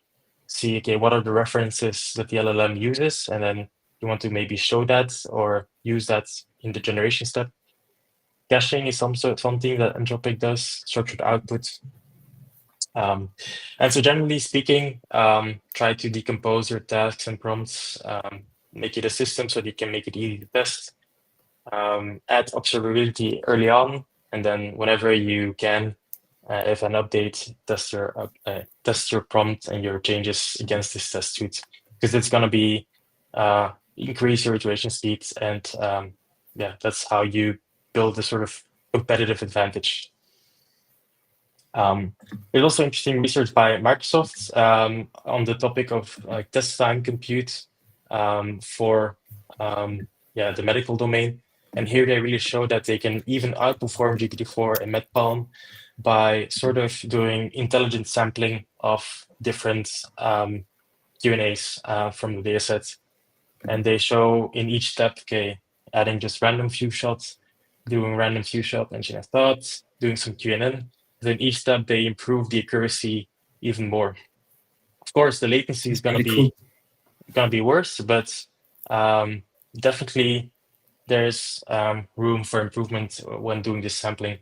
see, okay, what are the references that the LLM uses, and then you want to maybe show that or use that in the generation step. Caching is also something that Anthropic does, structured output. And so generally speaking, try to decompose your tasks and prompts, make it a system so that you can make it easy to test, add observability early on, and then whenever you can, if an update, test your prompt and your changes against this test suite, because it's going to be increase your iteration speeds, and yeah, that's how you build a sort of competitive advantage. There's also interesting research by Microsoft on the topic of test time compute for the medical domain. And here they really show that they can even outperform GPT-4 and MedPalm by sort of doing intelligent sampling of different Q&As from the data set. And they show in each step, okay, adding just random few shots, doing random few shot engine of thoughts, doing some QNN. Then each step they improve the accuracy even more. Of course, the latency is going to be worse, but definitely there's room for improvement when doing this sampling.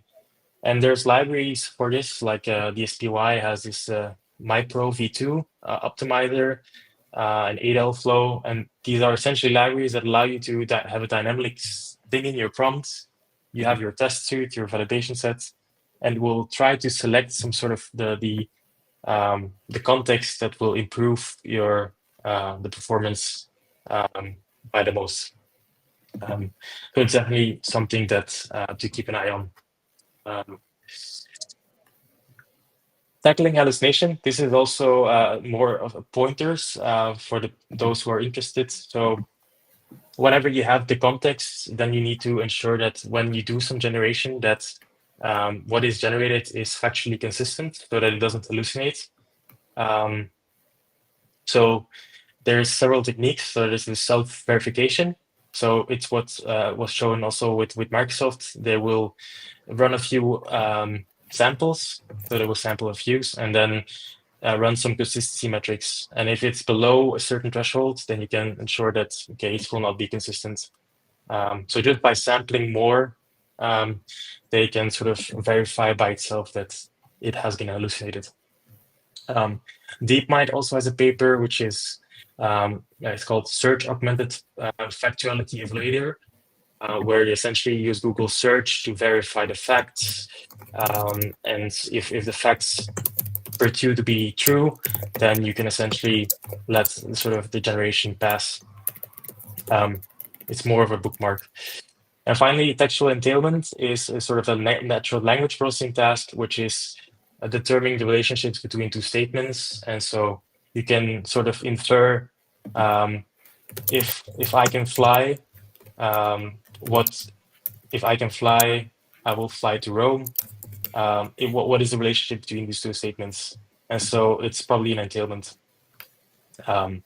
And there's libraries for this, like the SPY has this MyPro V2 optimizer, an 8L flow, and these are essentially libraries that allow you to have a dynamic thing in your prompts. You have your test suite, your validation sets, and we'll try to select some sort of the context that will improve your the performance by the most. So it's definitely something that to keep an eye on. Tackling hallucination. This is also more of a pointers for those who are interested. So whenever you have the context, then you need to ensure that when you do some generation, that what is generated is factually consistent so that it doesn't hallucinate. So there's several techniques. So there's the self-verification. So it's what was shown also with Microsoft. They will run a few samples. So they will sample a few and then run some consistency metrics. And if it's below a certain threshold, then you can ensure that, okay, it will not be consistent. So just by sampling more, they can sort of verify by itself that it has been hallucinated. DeepMind also has a paper, which is it's called Search-Augmented Factuality Evaluator, where you essentially use Google search to verify the facts. And if the facts pursue to be true, then you can essentially let sort of the generation pass. It's more of a bookmark. And finally, textual entailment is sort of a natural language processing task, which is determining the relationships between two statements. And so you can sort of infer if I can fly, if I can fly, I will fly to Rome. What is the relationship between these two statements? And so it's probably an entailment. And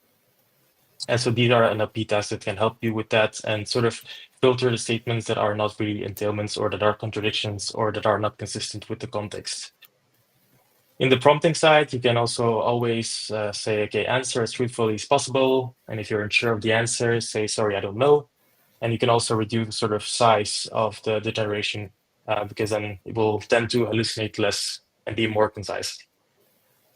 so these are NLP tests that can help you with that and sort of filter the statements that are not really entailments or that are contradictions or that are not consistent with the context. In the prompting side, you can also always say, okay, answer as truthfully as possible. And if you're unsure of the answer, say, sorry, I don't know. And you can also reduce the sort of size of the generation because then it will tend to hallucinate less and be more concise.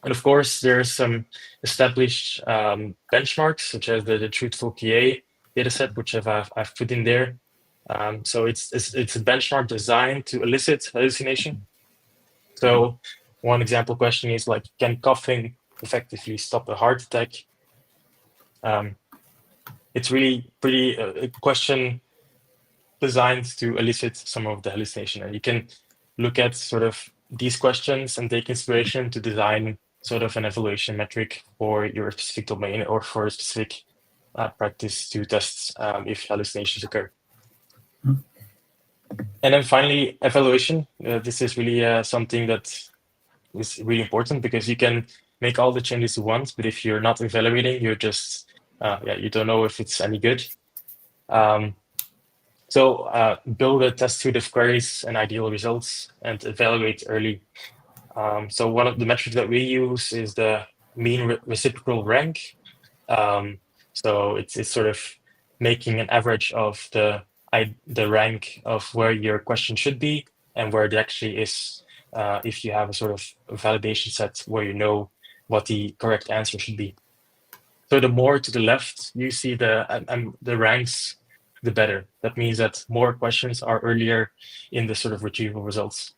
And of course, there's some established benchmarks, such as the truthful PA dataset, which I've put in there. So it's a benchmark designed to elicit hallucination. So one example question is like, can coughing effectively stop a heart attack? It's really pretty a question designed to elicit some of the hallucination. And you can look at sort of these questions and take inspiration to design sort of an evaluation metric for your specific domain or for a specific practice to test if hallucinations occur. And then finally, evaluation. This is really something that is really important because you can make all the changes you want, but if you're not evaluating, you're just, you don't know if it's any good. So build a test suite of queries and ideal results and evaluate early. So one of the metrics that we use is the mean reciprocal rank. So it's sort of making an average of the rank of where your question should be and where it actually is, if you have a sort of validation set where you know what the correct answer should be. So the more to the left you see the ranks, the better. That means that more questions are earlier in the sort of retrieval results.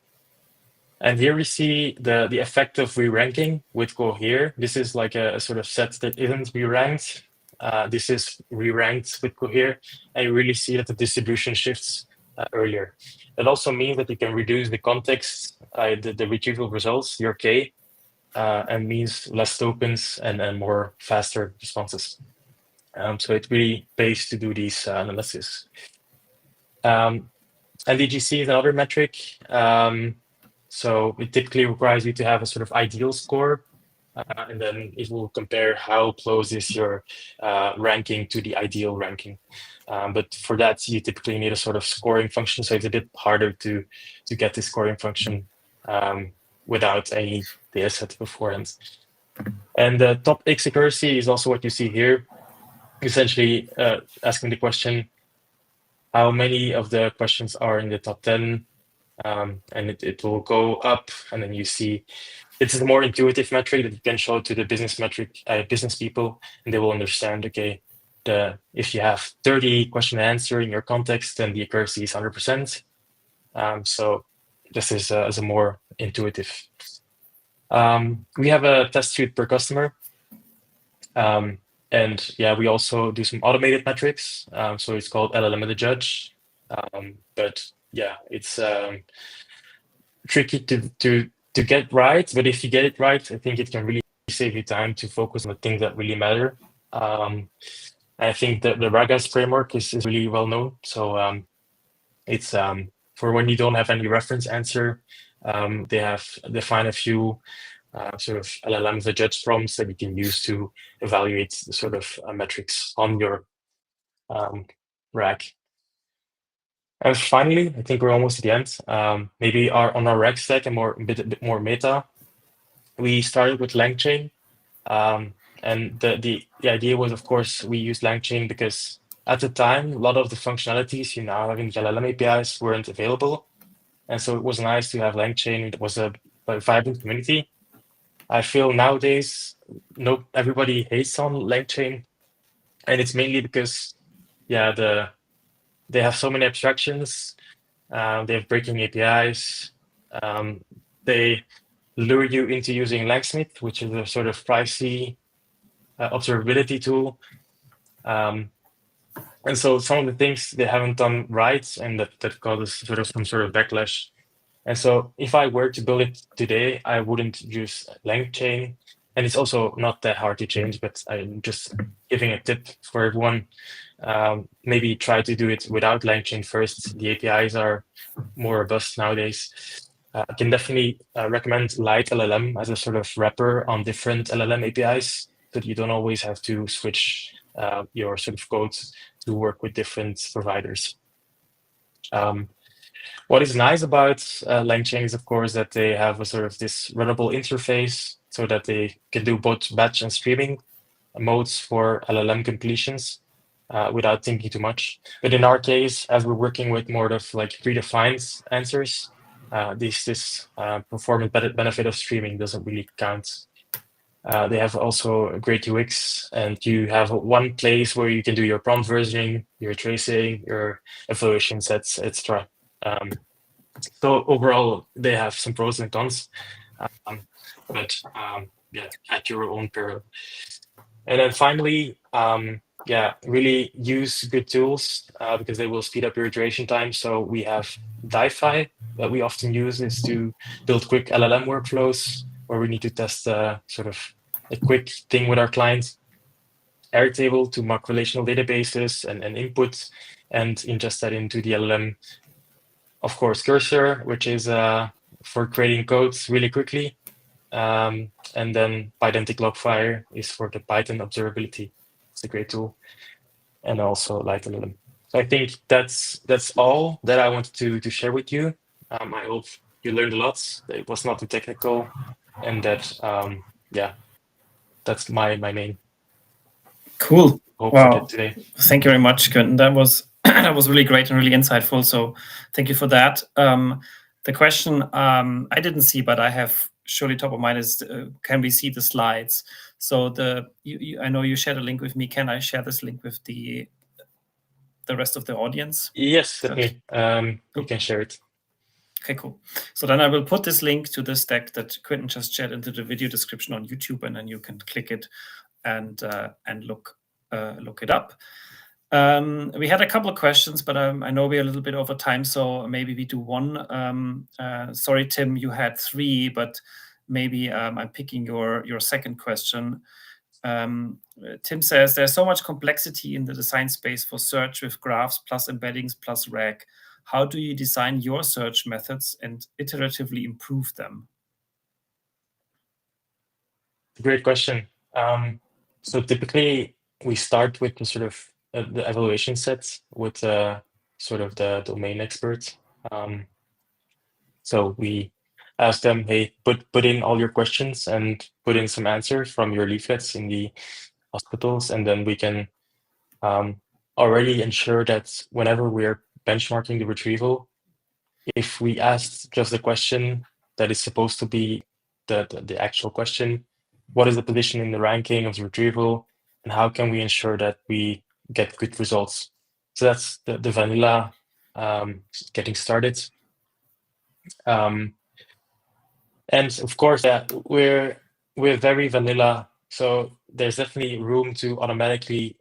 And here we see the effect of re-ranking with Cohere. This is like a sort of set that isn't re-ranked. This is re-ranked with Cohere, and you really see that the distribution shifts earlier. That also means that you can reduce the context, the retrieval results, your K, and means less tokens and more faster responses. So it really pays to do these analysis. NDGC is another metric. So it typically requires you to have a sort of ideal score, and then it will compare how close is your ranking to the ideal ranking. But for that, you typically need a sort of scoring function, so it's a bit harder to get the scoring function without any data set beforehand. And the top X accuracy is also what you see here, essentially asking the question, how many of the questions are in the top 10? And it will go up, and then you see it's a more intuitive metric that you can show to the business people, and they will understand, okay, if you have 30 question and answer in your context, then the accuracy is 100%. So this is as a more intuitive. We have a test suite per customer. And yeah, we also do some automated metrics. So it's called LLM the Judge. But yeah, it's tricky to get right. But if you get it right, I think it can really save you time to focus on the things that really matter. I think that the RAGAS framework is really well known. So it's for when you don't have any reference answer, they have defined a few sort of LLMs, the judge prompts that you can use to evaluate the sort of metrics on your RAG. And finally, I think we're almost at the end. Maybe on our RAG stack and a bit more meta, we started with LangChain. And the idea was, of course, we used LangChain because at the time, a lot of the functionalities you now have in the LLM APIs weren't available. And so it was nice to have LangChain. It was a vibrant community. I feel nowadays, everybody hates on LangChain, and it's mainly because, yeah, they have so many abstractions. They have breaking APIs. They lure you into using Langsmith, which is a sort of pricey observability tool. And so some of the things they haven't done right, and that causes sort of some sort of backlash. And so if I were to build it today, I wouldn't use LangChain. And it's also not that hard to change, but I'm just giving a tip for everyone. Maybe try to do it without LangChain first. The APIs are more robust nowadays. I can definitely recommend Light LLM as a sort of wrapper on different LLM APIs, so that you don't always have to switch your sort of code to work with different providers. What is nice about LangChain is, of course, that they have a sort of this runnable interface so that they can do both batch and streaming modes for LLM completions without thinking too much. But in our case, as we're working with more of like predefined answers, this performance benefit of streaming doesn't really count. They have also a great UX, and you have one place where you can do your prompt versioning, your tracing, your evaluation sets, etc. So overall, they have some pros and cons, but yeah, at your own peril. And then finally, yeah, really use good tools because they will speed up your iteration time. So we have DiFi that we often use is to build quick LLM workflows where we need to test sort of a quick thing with our clients. Airtable to mock relational databases and input and ingest that into the LLM. Of course, Cursor, which is for creating codes really quickly. And then Pydantic Logfire is for the Python observability. It's a great tool. And also LightLLM. So I think that's all that I wanted to share with you. I hope you learned a lot, that it was not too technical, and that yeah, that's my main Cool. hope for Wow. today. Thank you very much, Quinten. That was that was really great and really insightful. So thank you for that. The question I didn't see, but I have surely top of mind is can we see the slides? So I know you shared a link with me. Can I share this link with the rest of the audience? Yes, definitely. You can share it. Okay, cool. So then I will put this link to this deck that Quinten just shared into the video description on YouTube, and then you can click it and look it up. We had a couple of questions, but I know we're a little bit over time, so maybe we do one. Sorry, Tim, you had three, but maybe I'm picking your second question. Tim says, there's so much complexity in the design space for search with graphs plus embeddings plus RAG. How do you design your search methods and iteratively improve them? Great question. So typically we start with the sort of the evaluation sets with sort of the domain experts. So we ask them, hey, put in all your questions and put in some answers from your leaflets in the hospitals, and then we can already ensure that whenever we're benchmarking the retrieval, if we asked just the question that is supposed to be the actual question, what is the position in the ranking of the retrieval, and how can we ensure that we get good results? So that's the vanilla getting started. And of course, yeah, we're very vanilla, so there's definitely room to automatically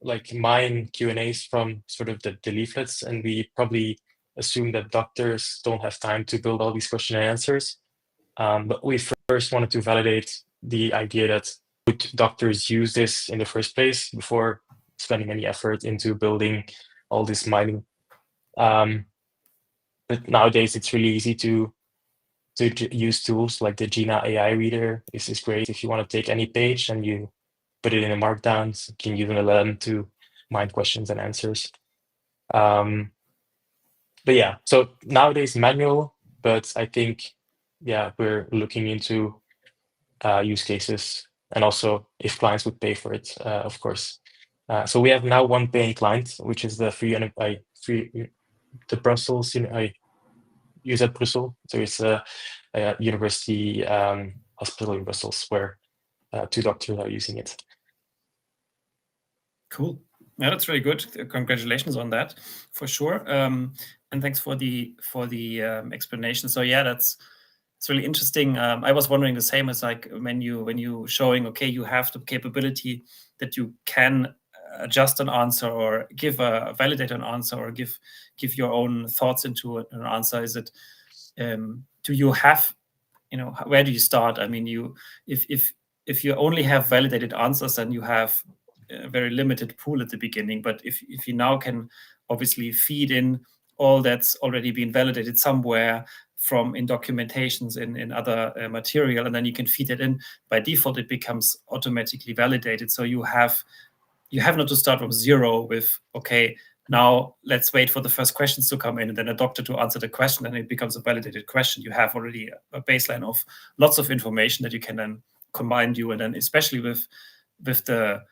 like mine Q&As from sort of the leaflets, and we probably assume that doctors don't have time to build all these question and answers. But we first wanted to validate the idea that would doctors use this in the first place before spending any effort into building all this mining. But nowadays it's really easy to use tools like the Gina AI reader. This is great if you want to take any page and you put it in a markdown. You can use an LLM to mine questions and answers. But yeah, so nowadays manual, but I think, yeah, we're looking into use cases, and also if clients would pay for it, of course. So we have now one paying client, which is the the Brussels UZ Brussels. So it's a university hospital in Brussels where 2 doctors are using it. Cool. Yeah, that's really good. Congratulations on that, for sure. And thanks for the explanation. So yeah, it's really interesting. I was wondering the same as like when you showing, okay, you have the capability that you can adjust an answer or validate an answer or give your own thoughts into an answer. Is it do you have, where do you start? I mean, if you only have validated answers, then you have a very limited pool at the beginning. But if you now can obviously feed in all that's already been validated somewhere in documentations in other material, and then you can feed it in, by default it becomes automatically validated. So you have not to start from zero with, okay, now let's wait for the first questions to come in and then a doctor to answer the question, and it becomes a validated question. You have already a baseline of lots of information that you can then combine, and then especially with the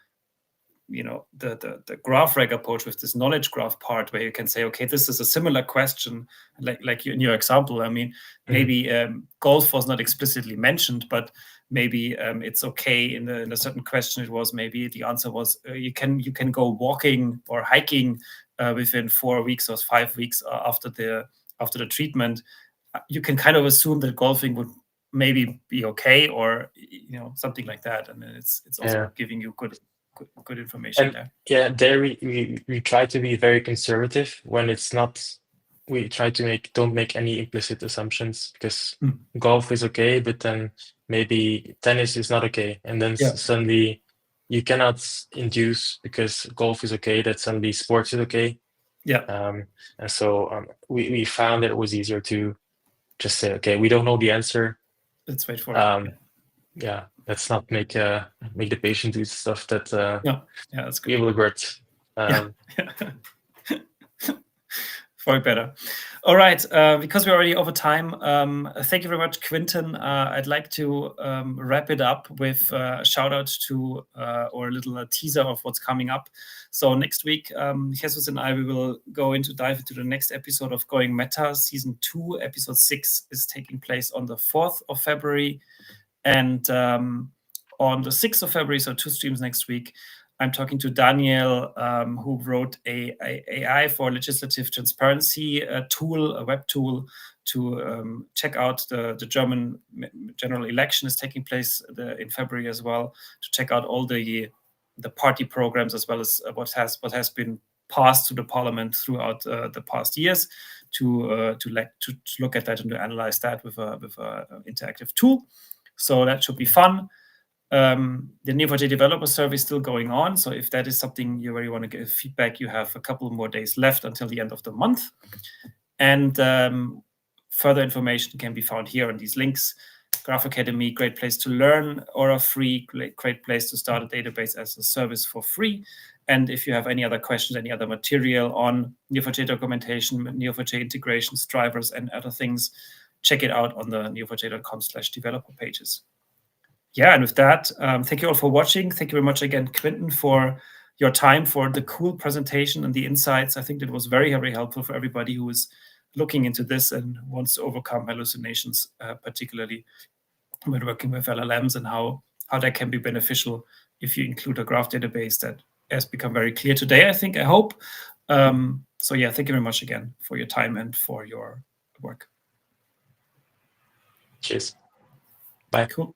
the graph reg approach, with this knowledge graph part, where you can say, okay, this is a similar question, like in your example. I mean, maybe golf was not explicitly mentioned, but maybe it's okay in a certain question. It was maybe the answer was you can go walking or hiking within 4 weeks or 5 weeks after the treatment. You can kind of assume that golfing would maybe be okay, or something like that, and then it's also giving you good information. And there. Yeah, there we try to be very conservative when it's not. We try to don't make any implicit assumptions, because golf is okay, but then maybe tennis is not okay, and then suddenly you cannot induce, because golf is okay, that suddenly sports is okay. Yeah. And so we found that it was easier to just say, okay, we don't know the answer. Let's wait for it. Yeah, let's not make the patient do stuff that yeah, that's good. we will regret. For better. All right, because we're already over time, thank you very much, Quinten. I'd like to wrap it up with a shout out to, or a little teaser of what's coming up. So next week, Jesus and I, we will dive into the next episode of Going Meta. Season 2, episode 6 is taking place on the 4th of February. And on the 6th of February, so 2 streams next week, I'm talking to Daniel, who wrote a AI for legislative transparency tool, a web tool, to check out the German general election is taking place in February as well, to check out all the party programs as well as what has been passed to the parliament throughout the past years, to look at that and to analyze that with a interactive tool. So that should be fun. The Neo4j developer survey is still going on. So if that is something you really want to give feedback, you have a couple more days left until the end of the month. And further information can be found here on these links. Graph Academy, great place to learn, Aura free, great place to start a database as a service for free. And if you have any other questions, any other material on Neo4j documentation, Neo4j integrations, drivers, and other things, check it out on the neo4j.com/developer pages. Yeah, and with that, thank you all for watching. Thank you very much again, Quinten, for your time, for the cool presentation and the insights. I think that was very, very helpful for everybody who is looking into this and wants to overcome hallucinations, particularly when working with LLMs, and how that can be beneficial if you include a graph database. That has become very clear today, I hope. So yeah, thank you very much again for your time and for your work. Cheers. Bye. Cool.